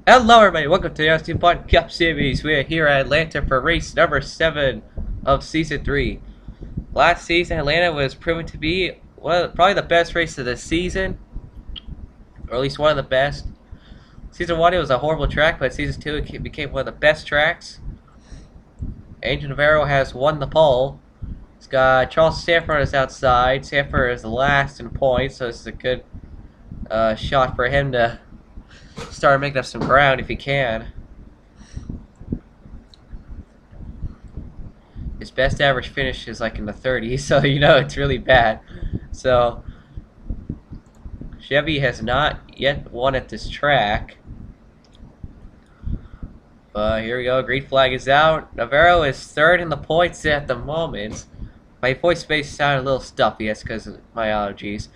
Hello everybody, welcome to the DuPont Cup Series. We are here at Atlanta for race number 7 of Season 3. Last season, Atlanta was proven to be probably the best race of the season, or at least one of the best. Season 1 it was a horrible track, but Season 2 it became one of the best tracks. Angel Navarro has won the pole. He's got Charles Sanford is outside. Sanford is last in points, so this is a good shot for him to start making up some ground if he can. His best average finish is like in the 30s, so you know it's really bad. So Chevy has not yet won at this track. But here we go, green flag is out. Navarro is third in the points at the moment. My voice may sound a little stuffy, that's because of my allergies.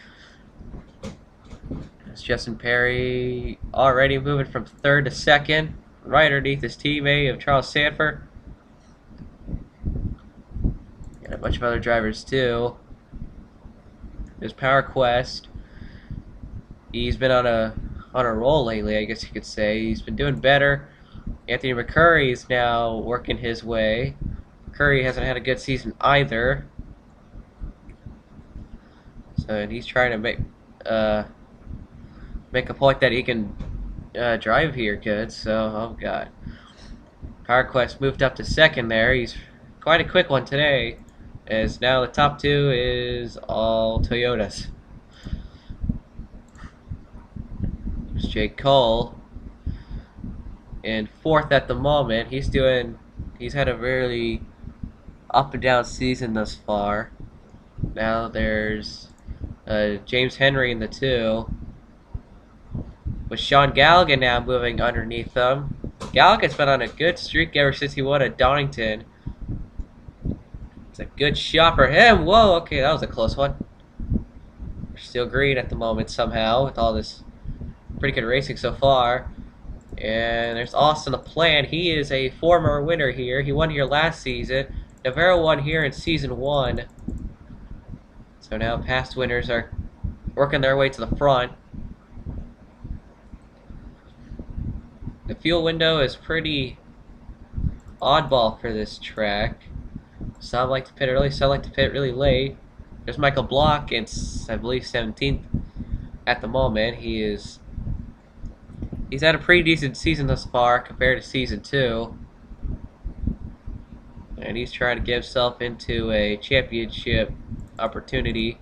It's Justin Perry already moving from third to second, right underneath his teammate of Charles Sanford. And a bunch of other drivers too. There's Power Quest. He's been on a roll lately, I guess you could say. He's been doing better. Anthony McCurry is now working his way. Curry hasn't had a good season either. So and he's trying to make a point that he can drive here good. So oh god. Power Quest moved up to second there. He's quite a quick one today, as now the top two is all Toyotas. There's Jake Cole in fourth at the moment. He's had a really up and down season thus far. Now there's James Henry in the 2, with Sean Galligan now moving underneath them. Galligan's been on a good streak ever since he won at Donington. It's a good shot for him. Whoa, okay, that was a close one. We're still green at the moment somehow with all this pretty good racing so far. And there's Austin LaPlante. He is a former winner here. He won here last season. Navarro won here in Season 1. So now past winners are working their way to the front. The fuel window is pretty oddball for this track. Some like to pit early, some like to pit really late. There's Michael Block, it's I believe 17th at the moment. He's had a pretty decent season thus far compared to Season 2. And he's trying to get himself into a championship opportunity.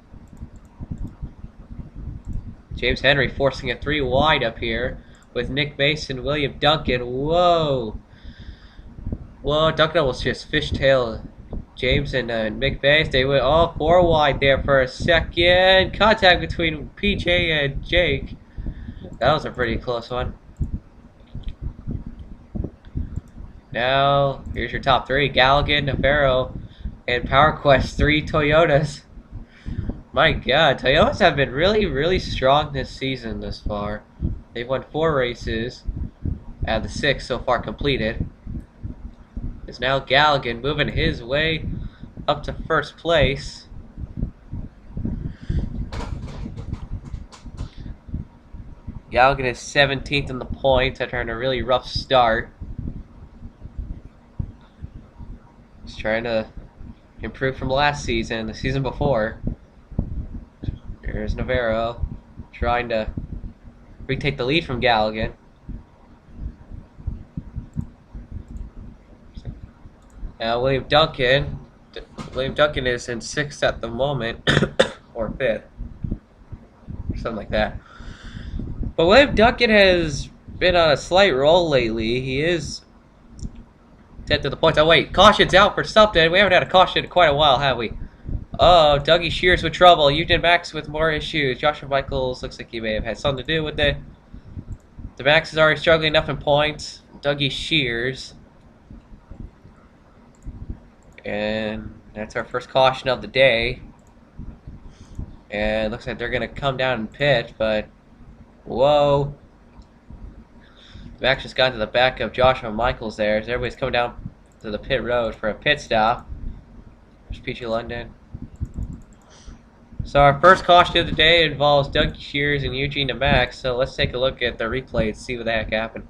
James Henry forcing a 3 wide up here with Nick Mason, William Duncan. Whoa! Whoa, Duncan almost just fishtail James and Mick Bass. They went all 4 wide there for a second. Contact between PJ and Jake. That was a pretty close one. Now, here's your top 3. Galligan, Navarro, and Power Quest 3 Toyotas. My god, Toyotas have been really, really strong this season thus far. They've won 4 races out of the 6 so far completed. It's now Galligan moving his way up to first place. Galligan is 17th in the points after having a really rough start. He's trying to improve from last season, the season before. There's Navarro trying to retake the lead from Galligan. Now William Duncan is in 6th at the moment, or 5th, or something like that. But William Duncan has been on a slight roll lately. He is 10th to the points. Oh wait, caution's out for something. We haven't had a caution in quite a while, have we? Oh, Dougie Shears with trouble. Eugene Max with more issues. Joshua Michaels looks like he may have had something to do with it. The Max is already struggling enough in points. Dougie Shears. And that's our first caution of the day. And it looks like they're going to come down and pit, but whoa. Max just got to the back of Joshua Michaels there. So everybody's coming down to the pit road for a pit stop. There's PG London. So our first caution of the day involves Doug Shears and Eugene Max. So let's take a look at the replay and see what the heck happened.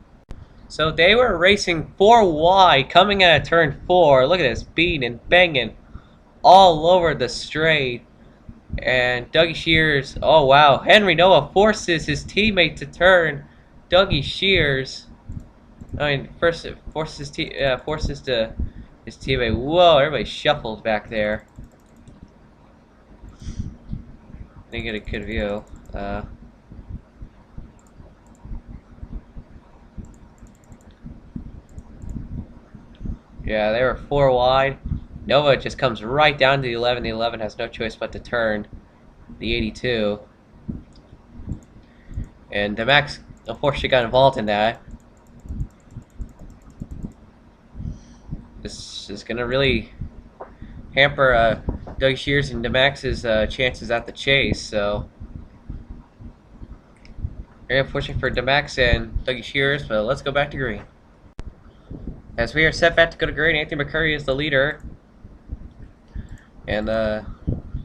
So they were racing 4 wide, coming out of turn 4. Look at this, beating and banging all over the straight. And Dougie Shears, oh wow, Henry Noah forces his teammate to turn. Dougie Shears, I mean, first forces to his teammate. Whoa, everybody shuffled back there. Didn't get a good view. Yeah, they were 4 wide. Nova just comes right down to the 11. The 11 has no choice but to turn the 82. And Max, unfortunately, got involved in that. This is going to really hamper Doug Shears and Demax's chances at the chase. So, very unfortunate for Demax and Doug Shears, but let's go back to green. As we are set back to go to green, Anthony McCurry is the leader. And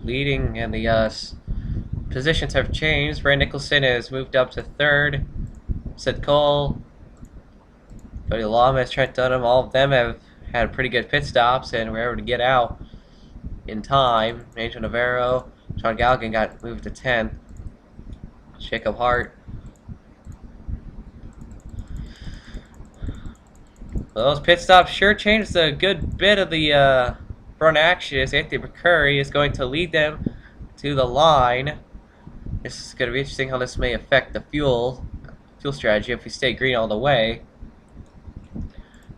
leading and the positions have changed. Brand Nicholson has moved up to 3rd. Sid Cole, Cody Lamas, Trent Dunham, all of them have had pretty good pit stops and were able to get out in time. Angel Navarro, Sean Galligan got moved to 10th. Jacob Hart. Well, those pit stops sure changed a good bit of the front action, as Anthony McCurry is going to lead them to the line. This is going to be interesting how this may affect the fuel strategy if we stay green all the way.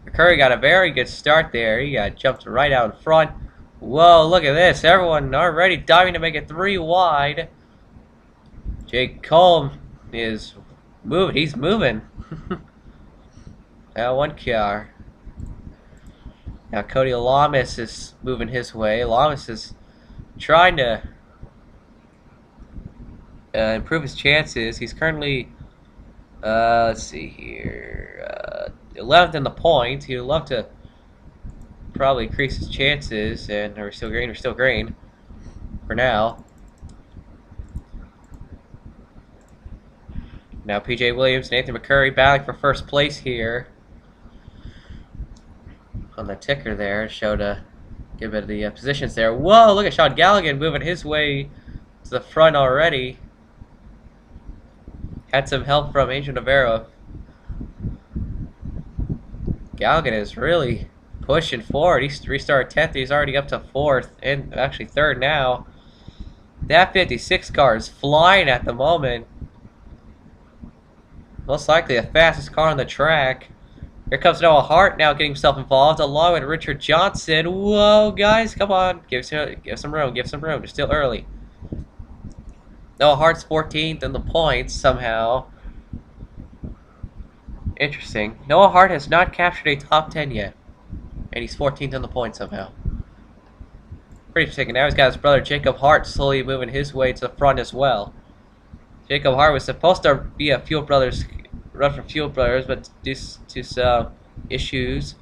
McCurry got a very good start there. He got jumped right out in front. Whoa, look at this. Everyone already diving to make it 3 wide. Jake Cole is moving. He's moving. Now 1 car. Now Cody Lamas is moving his way. Lamas is trying to improve his chances. He's currently, let's see here, 11th in the points. He would love to probably increase his chances, and we're still green. We're still green for now. Now PJ Williams and Anthony McCurry battling for first place here. On the ticker there, showed a good bit of the positions there. Whoa, look at Sean Galligan moving his way to the front already. Had some help from Angel Navarro. Galligan is really pushing forward. He's restarted 10th. He's already up to 4th and actually 3rd now. That 56 car is flying at the moment. Most likely the fastest car on the track. Here comes Noah Hart now getting himself involved along with Richard Johnson. Whoa, guys, come on. Give some room. Give some room. They're still early. Noah Hart's 14th in the points somehow. Interesting. Noah Hart has not captured a top 10 yet. And he's 14th in the points somehow. Pretty interesting. And now he's got his brother Jacob Hart slowly moving his way to the front as well. Jacob Hart was supposed to be a run for Fuel Brothers, but due to some issues,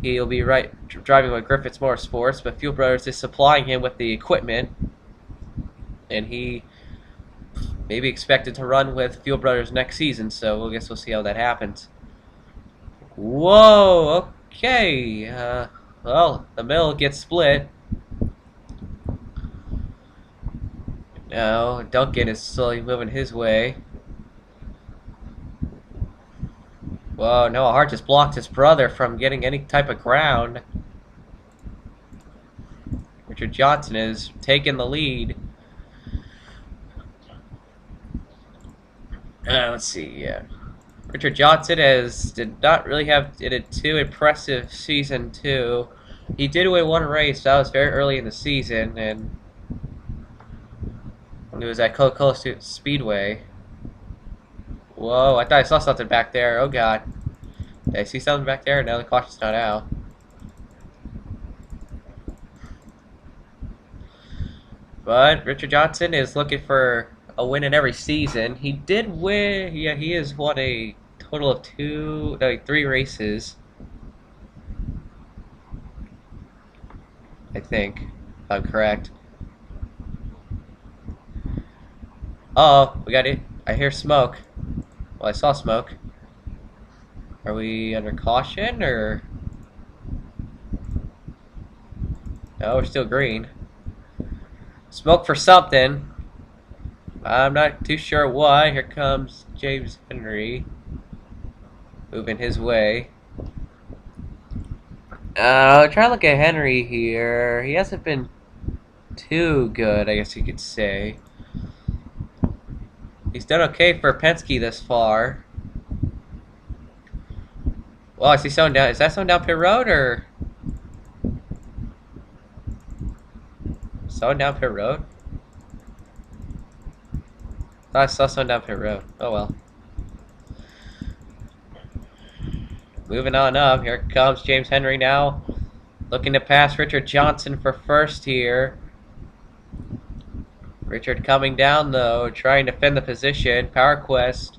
he'll be driving with Griffiths Motorsports, but Fuel Brothers is supplying him with the equipment, and he may be expected to run with Fuel Brothers next season, so I guess we'll see how that happens. Whoa, okay, well, the middle gets split. Now, Duncan is slowly moving his way. Whoa, Noah Hart just blocked his brother from getting any type of ground. Richard Johnson is taking the lead. Let's see, yeah. Richard Johnson did not really have a too impressive season 2. He did win 1 race. That was very early in the season, and it was at Coca-Cola Speedway. Whoa, I thought I saw something back there. Oh god. Did I see something back there? No, the caution's not out. But Richard Johnson is looking for a win in every season. He did win. Yeah, he has won a total of 3 races. I think, if I'm correct. Uh oh, we got it. I hear smoke. Well, I saw smoke. Are we under caution, or... No, we're still green. Smoke for something. I'm not too sure why. Here comes James Henry. Moving his way. Try to look at Henry here. He hasn't been too good, I guess you could say. He's done okay for Penske thus far. Well, I see someone down. Is that someone down pit road, or someone down pit road? I thought I saw someone down pit road. Oh well. Moving on up. Here comes James Henry now, looking to pass Richard Johnson for first here. Richard coming down though, trying to defend the position. Power Quest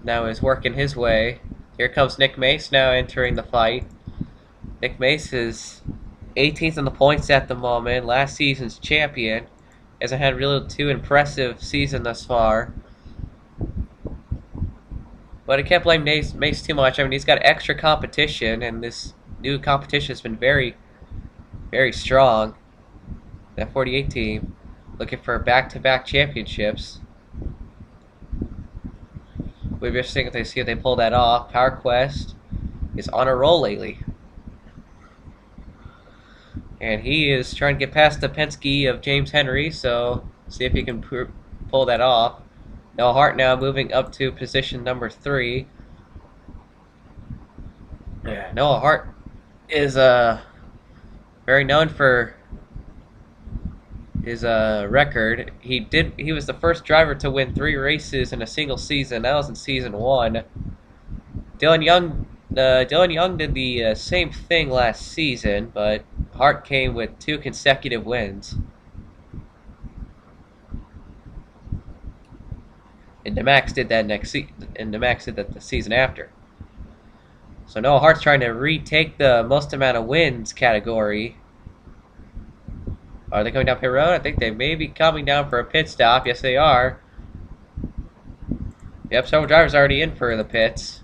now is working his way. Here comes Nick Mace now entering the fight. Nick Mace is 18th in the points at the moment. Last season's champion. Hasn't had really too impressive season thus far. But I can't blame Mace too much. I mean, he's got extra competition, and this new competition has been very, very strong. That 48 team looking for back-to-back championships. We'll be interesting if they see if they pull that off. Power Quest is on a roll lately. And he is trying to get past the Penske of James Henry, so see if he can pull that off. Noah Hart now moving up to position number 3. Yeah, Noah Hart is very known for his record. He was the first driver to win 3 races in a single season. That was in season 1. Dylan Young did the same thing last season, but Hart came with 2 consecutive wins. And DeMax did that the season after. So Noah Hart's trying to retake the most amount of wins category. Are they coming down pit road? I think they may be coming down for a pit stop. Yes, they are. Yep, several drivers already in for the pits.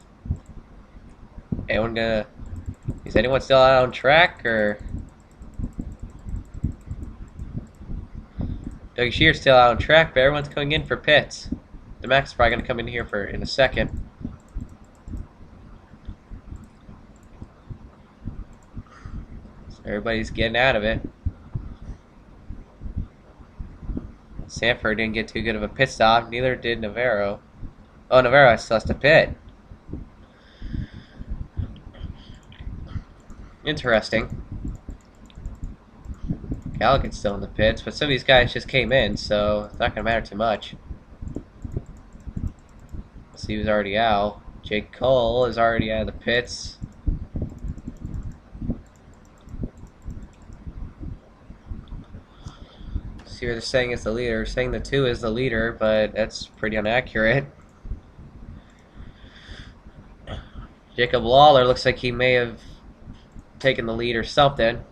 Is anyone still out on track, or? Dougie Shear's still out on track, but everyone's coming in for pits. The Max is probably going to come in here in a second. So everybody's getting out of it. Sanford didn't get too good of a pit stop. Neither did Navarro. Oh, Navarro still has to pit. Interesting. Gallagher's still in the pits, but some of these guys just came in, so it's not going to matter too much. Let's see who's already out. Jake Cole is already out of the pits. See what they're saying is the leader. Saying the 2 is the leader, but that's pretty inaccurate. Jacob Lawler looks like he may have taken the lead or something.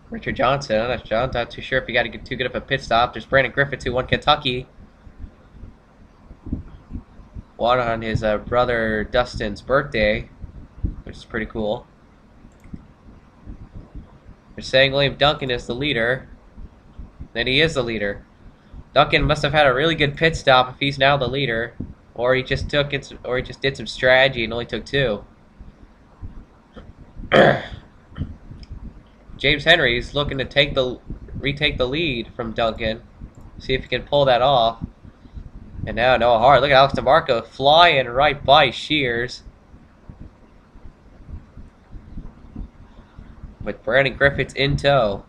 Richard Johnson, I'm not too sure if he got to get too good of a pit stop. There's Brandon Griffith, who won Kentucky. Won on his brother Dustin's birthday, which is pretty cool. They're saying William Duncan is the leader. Then he is the leader. Duncan must have had a really good pit stop if he's now the leader, or he just did some strategy and only took 2. James Henry's looking to retake the lead from Duncan. See if he can pull that off. And now Noah Hart. Look at Alex DeMarco flying right by Shears. With Brandon Griffiths in tow.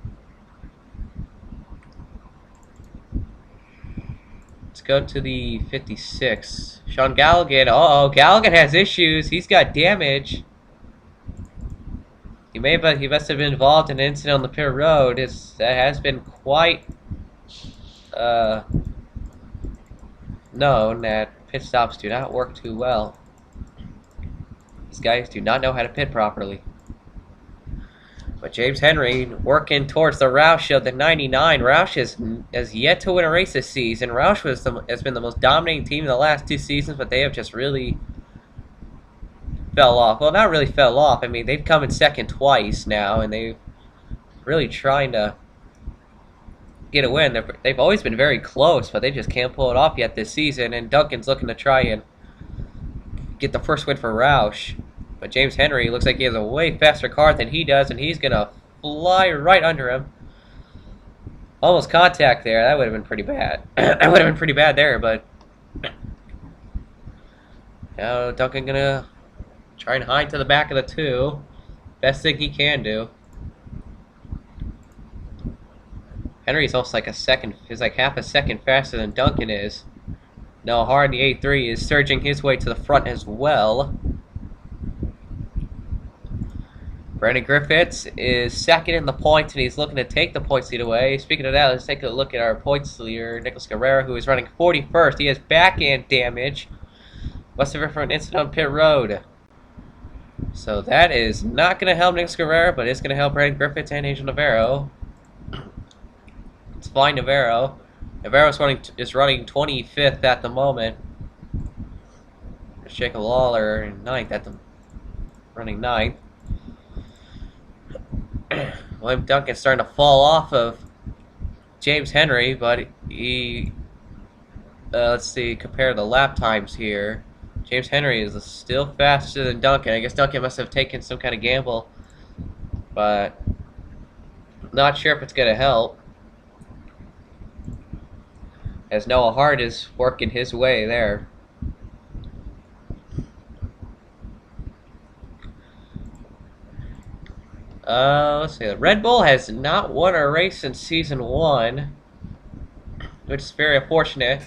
Let's go to the 56. Sean Galligan. Uh-oh, Galligan has issues. He's got damage. He must have been involved in an incident on the pit road. That has been quite known that pit stops do not work too well. These guys do not know how to pit properly. But James Henry working towards the Roush of the 99. Roush has yet to win a race this season. Roush has been the most dominating team in the last 2 seasons, but they have just really fell off. Well, not really fell off. I mean, they've come in second twice now, and they've really trying to get a win. They've always been very close, but they just can't pull it off yet this season. And Duncan's looking to try and get the first win for Roush. But James Henry looks like he has a way faster car than he does, and he's going to fly right under him. Almost contact there. That would have been pretty bad. That would have been pretty bad there, but now Duncan going to try and hide to the back of the two. Best thing he can do. Henry's almost like a second, is like half a second faster than Duncan is. Now Hard, the A3, is surging his way to the front as well. Brandon Griffiths is second in the points, and he's looking to take the points lead away. Speaking of that, let's take a look at our points leader, Nicholas Guerrero, who is running 41st. He has back-end damage. Must have been from an incident on pit road. So that is not going to help Nicholas Guerrero, but it's going to help Brandon Griffiths and Angel Navarro. It's fine, Navarro. Navarro is running 25th at the moment. Jacob Lawler in 9th running 9th. William Duncan's starting to fall off of James Henry, but he let's see, compare the lap times here. James Henry is still faster than Duncan. I guess Duncan must have taken some kind of gamble, but not sure if it's going to help, as Noah Hart is working his way there. Let's see. Red Bull has not won a race since Season 1, which is very unfortunate.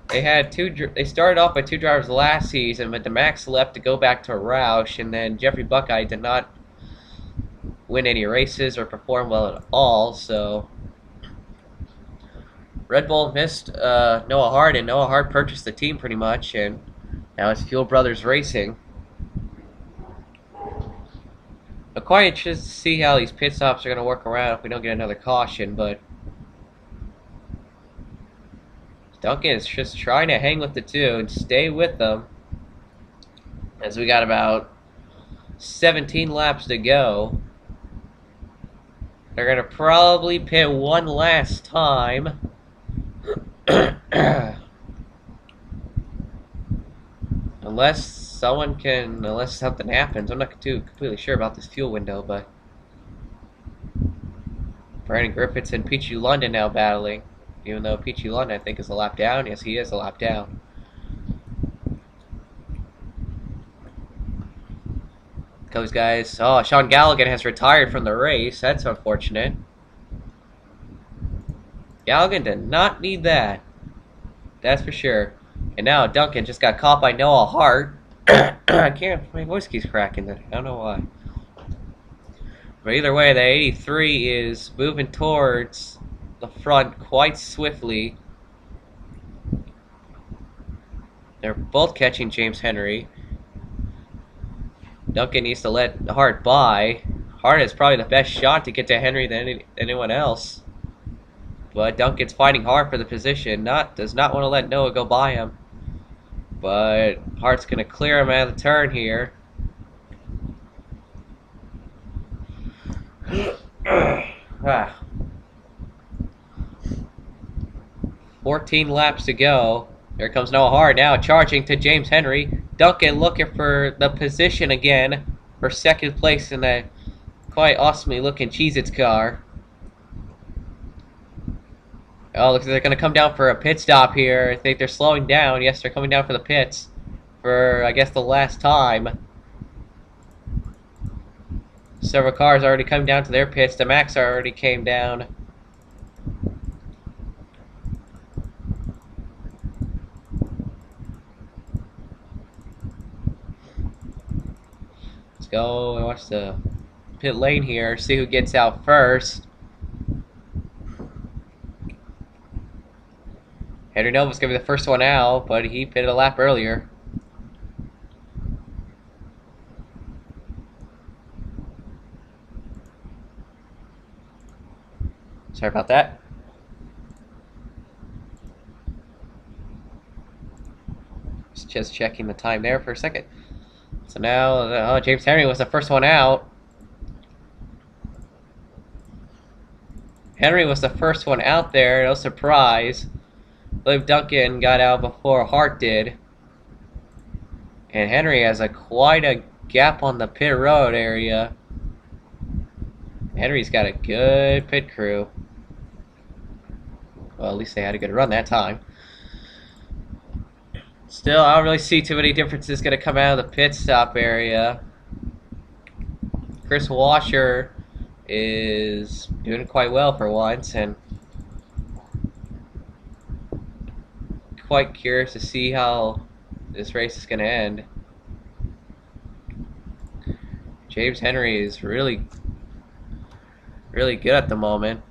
They started off with two drivers last season, but the Max left to go back to Roush, and then Jeffrey Buckeye did not win any races or perform well at all, so Red Bull missed Noah Hart, and Noah Hart purchased the team pretty much, and now it's Fuel Brothers Racing. I'm quite interested to see how these pit stops are going to work around if we don't get another caution, but Duncan is just trying to hang with the two and stay with them, as we got about 17 laps to go. They're going to probably pit one last time. Unless something happens. I'm not completely sure about this fuel window, but Brandon Griffiths and Peachy London now battling. Even though Peachy London, I think, is a lap down. Yes, he is a lap down. Those guys. Oh, Sean Galligan has retired from the race. That's unfortunate. Galligan did not need that. That's for sure. And now Duncan just got caught by Noah Hart. I can't. My voice keeps cracking today. I don't know why. But either way, the 83 is moving towards the front quite swiftly. They're both catching James Henry. Duncan needs to let Hart by. Hart is probably the best shot to get to Henry than anyone else. But Duncan's fighting hard for the position. Does not want to let Noah go by him. But Hart's going to clear him out of the turn here. Ah. 14 laps to go. Here comes Noah Hart now charging to James Henry. Duncan looking for the position again for second place in that quite awesomely looking Cheez-Its car. Oh, looks like they're going to come down for a pit stop here. I think they're slowing down. Yes, they're coming down for the pits for, I guess, the last time. Several cars already come down to their pits. The Max already came down. Let's go and watch the pit lane here. See who gets out first. Henry Nova's going to be the first one out, but he pitted a lap earlier. Sorry about that. Just checking the time there for a second. So now, James Henry was the first one out. Henry was the first one out there, no surprise. Liv Duncan got out before Hart did. And Henry has quite a gap on the pit road area. Henry's got a good pit crew. Well, at least they had a good run that time. Still, I don't really see too many differences going to come out of the pit stop area. Chris Washer is doing quite well for once, and quite curious to see how this race is going to end. James Henry is really good at the moment.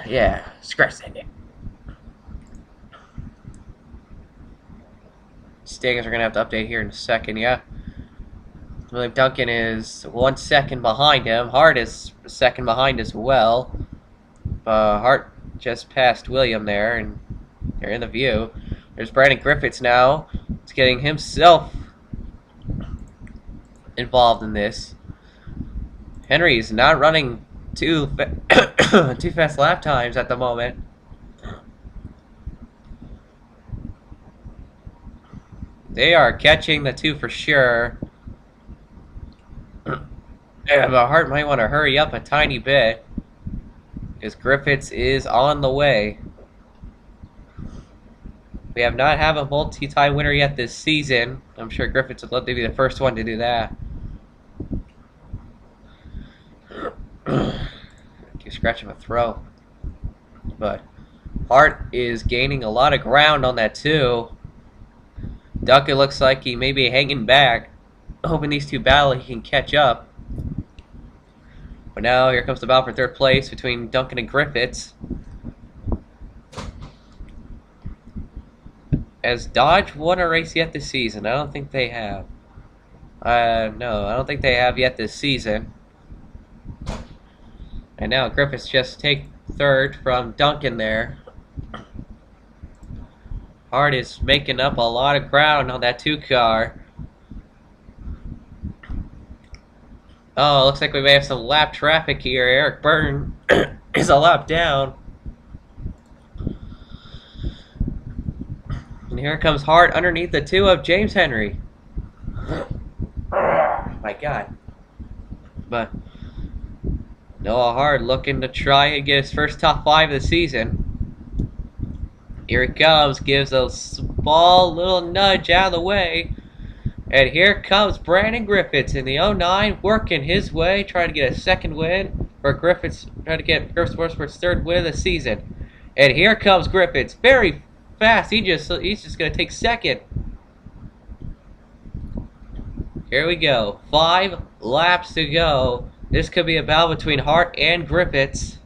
Yeah, scratch that. Standings are going to have to update here in a second, yeah. William Duncan is 1 second behind him. Hart is a second behind as well. Hart just passed William there, and they're in the view. There's Brandon Griffiths now. He's getting himself involved in this. Henry's not running too fast lap times at the moment. They are catching the two for sure. Yeah, but Hart might want to hurry up a tiny bit, because Griffiths is on the way. We have not had a multi-time winner yet this season. I'm sure Griffiths would love to be the first one to do that. Scratch him a throw. But Hart is gaining a lot of ground on that too. Duncan looks like he may be hanging back, hoping these two battle he can catch up. But now here comes the battle for third place between Duncan and Griffiths. Has Dodge won a race yet this season? I don't think they have. No, I don't think they have yet this season. And now Griffiths just take third from Duncan there. Hart is making up a lot of ground on that 2 car. Oh, looks like we may have some lap traffic here. Eric Burton is a lap down. And here comes Hart underneath the 2 of James Henry. My God. But Noah Hart looking to try and get his first top 5 of the season. Here he comes, gives a small little nudge out of the way. And here comes Brandon Griffiths in the 09, working his way, trying to get a second win for Griffiths, trying to get Griffiths Motorsports' 3rd win of the season. And here comes Griffiths, very fast. He's just going to take second. Here we go. 5 laps to go. This could be a battle between Hart and Griffiths,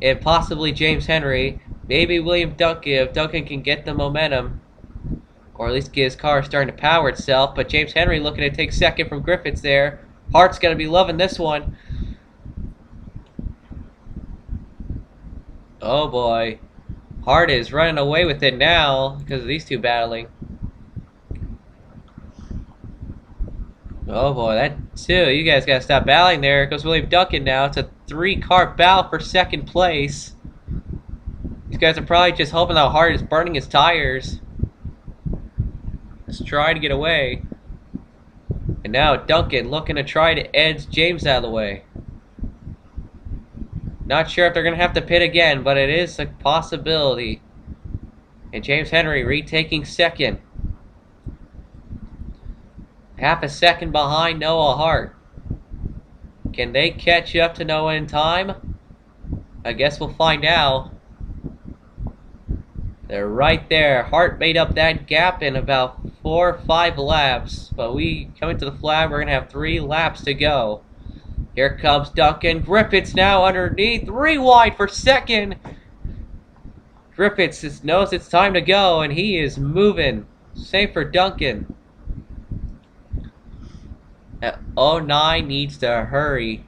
and possibly James Henry. Maybe William Duncan, if Duncan can get the momentum, or at least get his car starting to power itself. But James Henry looking to take second from Griffiths there. Hart's going to be loving this one. Oh boy. Hart is running away with it now because of these two battling. Oh boy, that too. You guys gotta stop battling there. Goes William Duncan now. It's a 3-car battle for second place. These guys are probably just hoping that Hart is burning his tires. Let's try to get away. And now Duncan looking to try to edge James out of the way. Not sure if they're gonna have to pit again, but it is a possibility. And James Henry retaking second. Half a second behind Noah Hart. Can they catch up to Noah in time? I guess we'll find out. They're right there. Hart made up that gap in about 4 or 5 laps. But we coming to the flag, we're going to have 3 laps to go. Here comes Duncan. Griffiths now underneath. 3 wide for second. Griffiths knows it's time to go, and he is moving. Same for Duncan. 09 needs to hurry.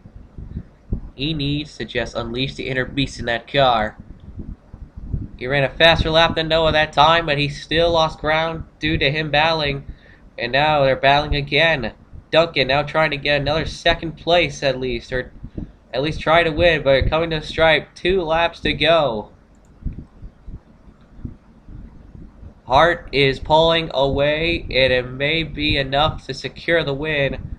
He needs to just unleash the inner beast in that car. He ran a faster lap than Noah that time, but he still lost ground due to him battling. And now they're battling again. Duncan now trying to get another second place at least, or at least try to win, but coming to the stripe. 2 laps to go. Hart is pulling away, and it may be enough to secure the win.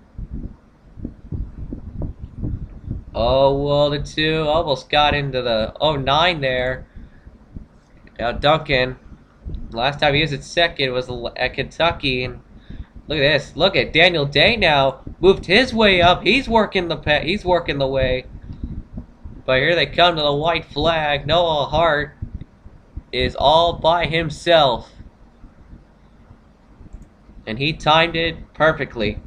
Oh, well, the 2 almost got into the 09 there. Now Duncan, last time he was at second was at Kentucky, and look at this. Look at Daniel Day now moved his way up. He's working the way. But here they come to the white flag. Noah Hart is all by himself, and he timed it perfectly.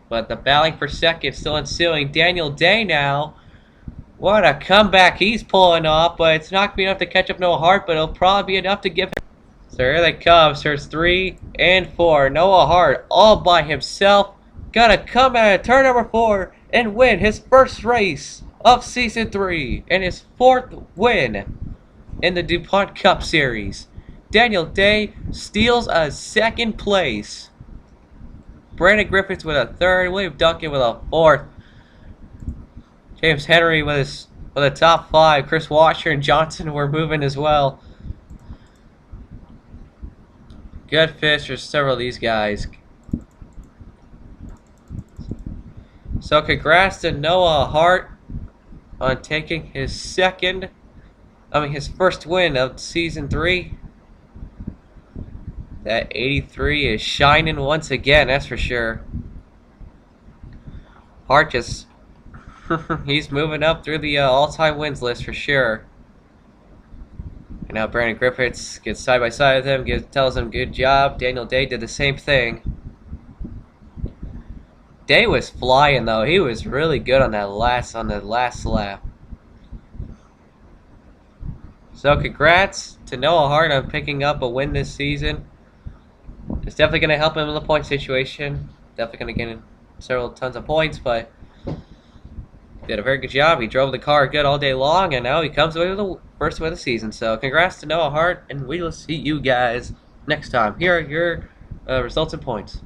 But the battling for second still ensuing. Daniel Day now. What a comeback he's pulling off, but it's not going to be enough to catch up Noah Hart, but it'll probably be enough to give him. So here they come, turns 3 and 4. Noah Hart all by himself. Gonna come at turn number 4 and win his first race of season 3 and his 4th win in the DuPont Cup Series. Daniel Day steals a 2nd place. Brandon Griffiths with a 3rd. William Duncan with a 4th. James Henry with a top 5. Chris Washer and Johnson were moving as well. Good finish for several of these guys. So congrats to Noah Hart on taking his first win of season 3. That 83 is shining once again, that's for sure. Hart just he's moving up through the all-time wins list for sure. And now Brandon Griffiths gets side by side with him, tells him good job. Daniel Day did the same thing. Day was flying though. He was really good on the last lap. So congrats to Noah Hart on picking up a win this season. It's definitely going to help him in the point situation. Definitely going to get tons of points, but did a very good job. He drove the car good all day long, and now he comes away with the first win of the season. So congrats to Noah Hart, and we will see you guys next time. Here are your results and points.